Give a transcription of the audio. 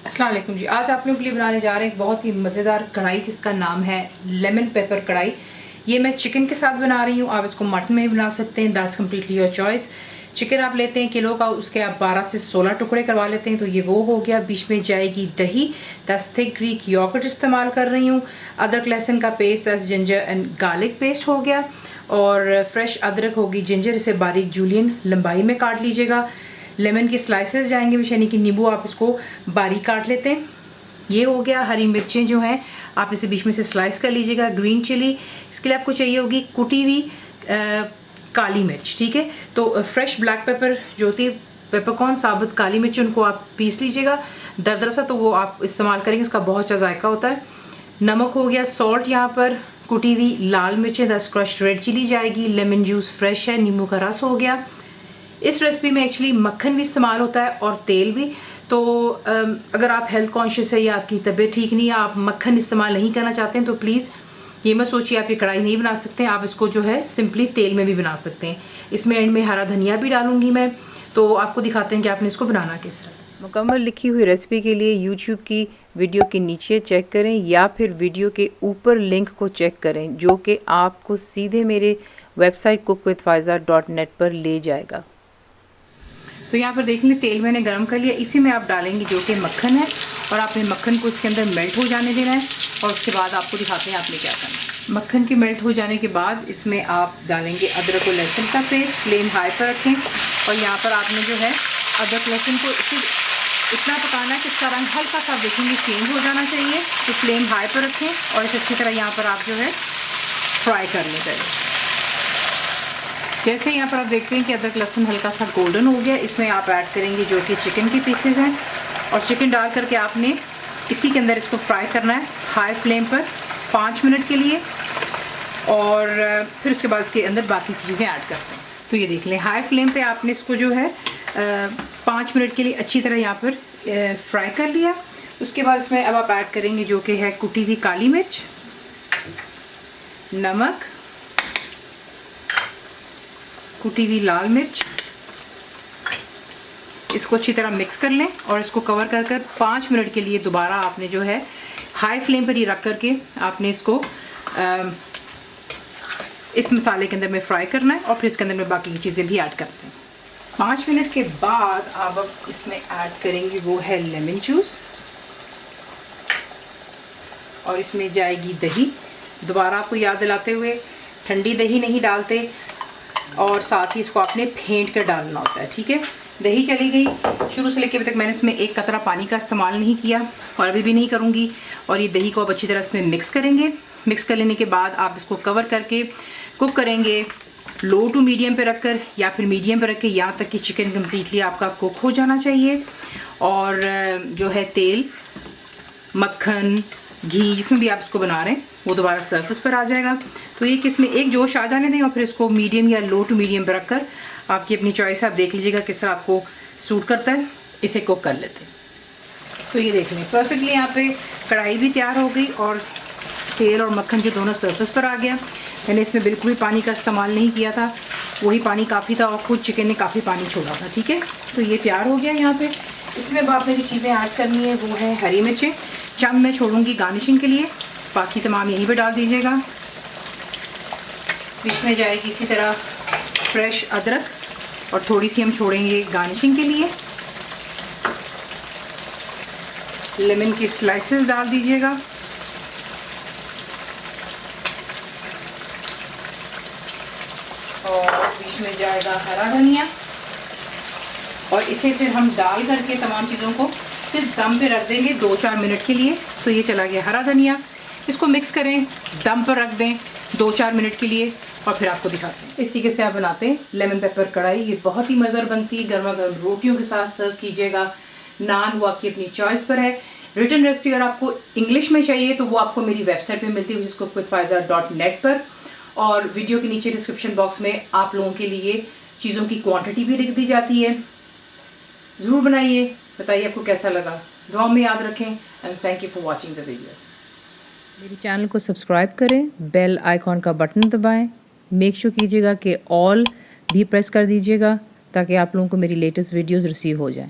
अस्सलाम वालेकुम जी। आज आप लोगों के लिए बनाने जा रहे हैं एक बहुत ही मज़ेदार कढ़ाई जिसका नाम है लेमन पेपर कढ़ाई। ये मैं चिकन के साथ बना रही हूँ। आप इसको मटन में भी बना सकते हैं, that's completely your choice. Chicken आप लेते हैं किलो का, उसके आप 12 से 16 टुकड़े करवा लेते हैं, तो ये वो हो गया। बीच में जाएगी दही, दैट्स थिक ग्रीक योगर्ट इस्तेमाल कर रही हूँ। अदरक लहसुन का paste, that's ginger and garlic paste हो गया। और फ्रेश अदरक होगी, जिंजर इसे बारीक जूलियन लंबाई में काट लीजिएगा। लेमन के स्लाइसेस जाएंगे, यानी कि नींबू आप इसको बारीक काट लेते हैं। ये हो गया। हरी मिर्चें जो हैं आप इसे बीच में से स्लाइस कर लीजिएगा। ग्रीन चिली, इसके लिए आपको चाहिए होगी कुटी हुई काली मिर्च, ठीक है। तो फ्रेश ब्लैक पेपर जो होती है, पेपरकॉर्न, साबुत काली मिर्च, उनको आप पीस लीजिएगा दरदरा सा, तो वो आप इस्तेमाल करेंगे, इसका बहुत अच्छा जायका होता है। नमक हो गया, सॉल्ट, यहाँ पर कुटी हुई लाल मिर्चें, 10 क्रश्ड रेड चिली जाएगी। लेमन जूस फ्रेश है, नींबू का रस हो गया। इस रेसिपी में एक्चुअली मक्खन भी इस्तेमाल होता है और तेल भी। तो अगर आप हेल्थ कॉन्शियस है या आपकी तबीयत ठीक नहीं है, आप मक्खन इस्तेमाल नहीं करना चाहते हैं, तो प्लीज़ ये मत सोचिए आप ये कढ़ाई नहीं बना सकते हैं। आप इसको जो है सिंपली तेल में भी बना सकते हैं। इसमें एंड में हरा धनिया भी डालूंगी मैं, तो आपको दिखाते हैं कि आपने इसको बनाना किस तरह। मुकम्मल लिखी हुई रेसिपी के लिए यूट्यूब की वीडियो के नीचे चेक करें या फिर वीडियो के ऊपर लिंक को चेक करें, जो कि आपको सीधे मेरे वेबसाइट cookWithFaiza.net पर ले जाएगा। तो यहाँ पर देख लें, तेल मैंने गरम कर लिया, इसी में आप डालेंगे जो कि मक्खन है, और आपने मक्खन को इसके अंदर मेल्ट हो जाने देना है। और उसके बाद आपको दिखाते हैं आपने क्या करना है। मक्खन के मेल्ट हो जाने के बाद इसमें आप डालेंगे अदरक और लहसुन का पेस्ट। फ्लेम हाई पर रखें, और यहाँ पर आपने जो है अदरक लहसुन को इतना पकाना है कि इसका रंग हल्का सा देखेंगे चेंज हो जाना चाहिए। तो फ्लेम हाई पर रखें और इसे अच्छी तरह यहाँ पर आप जो है फ्राई कर लें पहले। जैसे यहाँ पर आप देखते हैं कि अदरक लहसुन हल्का सा गोल्डन हो गया, इसमें आप ऐड करेंगे जो कि चिकन की पीसेज हैं, और चिकन डाल करके आपने इसी के अंदर इसको फ्राई करना है हाई फ्लेम पर 5 मिनट के लिए। और फिर उसके बाद इसके अंदर बाकी चीज़ें ऐड करते हैं। तो ये देख लें, हाई फ्लेम पे आपने इसको जो है 5 मिनट के लिए अच्छी तरह यहाँ पर फ्राई कर लिया। उसके बाद इसमें अब आप ऐड करेंगे जो कि है कुटी हुई काली मिर्च, नमक, कुटी हुई लाल मिर्च। इसको अच्छी तरह मिक्स कर लें और इसको कवर कर कर 5 मिनट के लिए दोबारा आपने जो है हाई फ्लेम पर ही रख करके आपने इसको इस मसाले के अंदर में फ्राई करना है, और फिर इसके अंदर में बाकी की चीज़ें भी ऐड करते हैं। 5 मिनट के बाद आप अब इसमें ऐड करेंगे वो है लेमन जूस, और इसमें जाएगी दही। दोबारा आपको याद दिलाते हुए, ठंडी दही नहीं डालते, और साथ ही इसको आपने फेंट कर डालना होता है, ठीक है। दही चली गई, शुरू से लेकर अभी तक मैंने इसमें एक कतरा पानी का इस्तेमाल नहीं किया और अभी भी नहीं करूँगी। और ये दही को आप अच्छी तरह इसमें मिक्स करेंगे। मिक्स कर लेने के बाद आप इसको कवर करके कुक करेंगे लो टू मीडियम पे रखकर, या फिर मीडियम पे रख के, यहाँ तक कि चिकन कम्प्लीटली आपका कुक हो जाना चाहिए। और जो है तेल, मक्खन, घी, जिसमें भी आप इसको बना रहे हैं, वो दोबारा सरफेस पर आ जाएगा। तो ये किसमें एक जोश आ जाने दें, और फिर इसको मीडियम या लो टू मीडियम पर रखकर, आपकी अपनी चॉइस है, आप देख लीजिएगा किस तरह आपको सूट करता है, इसे कुक कर लेते हैं। तो ये देख लें, परफेक्टली यहाँ पे कढ़ाई भी तैयार हो गई और तेल और मक्खन जो दोनों सरफेस पर आ गया। मैंने इसमें बिल्कुल भी पानी का इस्तेमाल नहीं किया था, वही पानी काफ़ी था, और खुद चिकन ने काफ़ी पानी छोड़ा था, ठीक है। तो ये तैयार हो गया यहाँ पे। इसमें अब आपने जो चीज़ें ऐड करनी है वो है हरी मिर्चें, चंद मैं छोड़ूंगी गार्निशिंग के लिए, बाकी तमाम यहीं पे डाल दीजिएगा। बीच में जाएगी इसी तरह फ्रेश अदरक, और थोड़ी सी हम छोड़ेंगे गार्निशिंग के लिए। लेमन की स्लाइसेस डाल दीजिएगा, और बीच में जाएगा हरा धनिया, और इसे फिर हम डाल करके तमाम चीज़ों को सिर्फ दम पे रख देंगे 2-4 मिनट के लिए। तो ये चला गया हरा धनिया, इसको मिक्स करें, दम पर रख दें 2-4 मिनट के लिए, और फिर आपको दिखाते हैं। इसी के से आप बनाते हैं लेमन पेपर कढ़ाई। ये बहुत ही मज़ेदार बनती है, गर्मा गर्म रोटियों के साथ सर्व कीजिएगा। नान वो आपकी अपनी चॉइस पर है। रिटन रेसिपी अगर आपको इंग्लिश में चाहिए तो वो आपको मेरी वेबसाइट पे मिलती है, जिसको cookWithFaiza.net पर, और वीडियो के नीचे डिस्क्रिप्शन बॉक्स में आप लोगों के लिए चीज़ों की क्वांटिटी भी लिख दी जाती है। ज़रूर बनाइए, बताइए आपको कैसा लगा। दुआ में याद रखें, and thank you for watching the video. मेरे चैनल को सब्सक्राइब करें, बेल आइकॉन का बटन दबाएं, मेक श्योर कीजिएगा कि ऑल भी प्रेस कर दीजिएगा, ताकि आप लोगों को मेरी लेटेस्ट वीडियोस रिसीव हो जाएं।